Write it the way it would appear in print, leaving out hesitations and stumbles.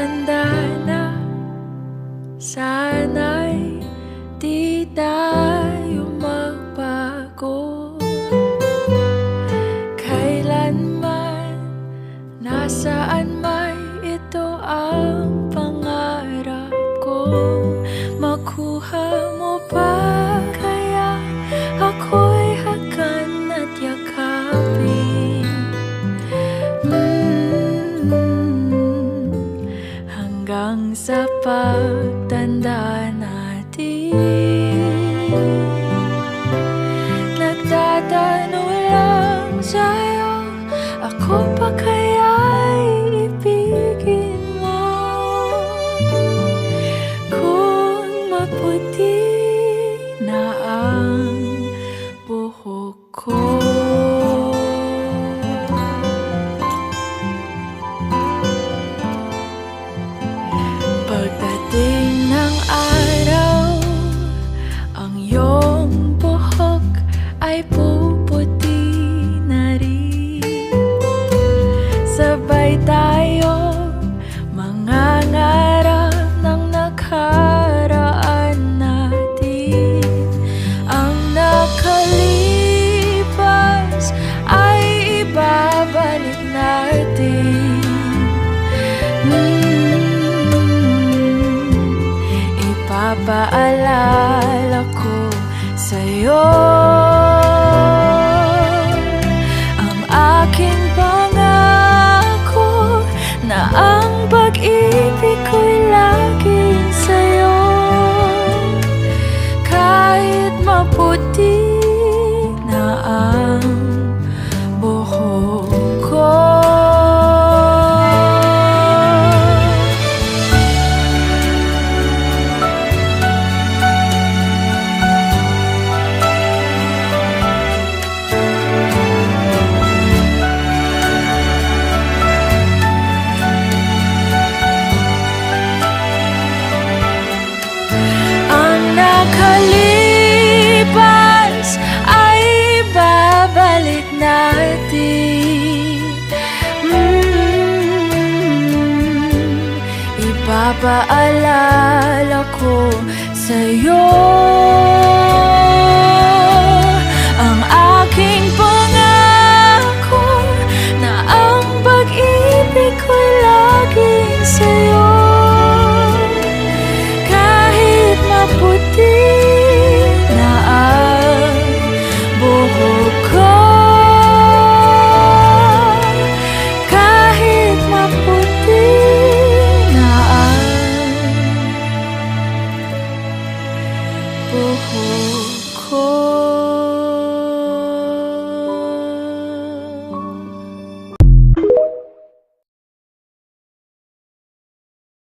tanda na, sana'y di tayo magbago. Kailanman, nasaan may ito ang pangarap ko. Makuha mo ba kaya ako'y hagan at yakapin? Hanggang sa pagtanda natin, nagtatanong lang sa'yo, ako pa kaya'y ibigin mo? Kung maputi na ang buhok ko, pagdating ng araw, ang iyong buhok ay puputi na rin. Sabay tayo mangangarap ng nakaraan natin. Ang nakalipas ay ibabalik natin. Ipapaalala ko sa'yo ang aking pangako na ang pag-ibig ko'y laging sa'yo. Kahit maputi na ang buhok ko, nakalipas ay babalik natin. Ipapaalala ko sa'yo ang aking pangako na ang pag-ibig ko'y laging sa'yo. Maputi na ang buhok ko, kahit maputi na ang buhok ko.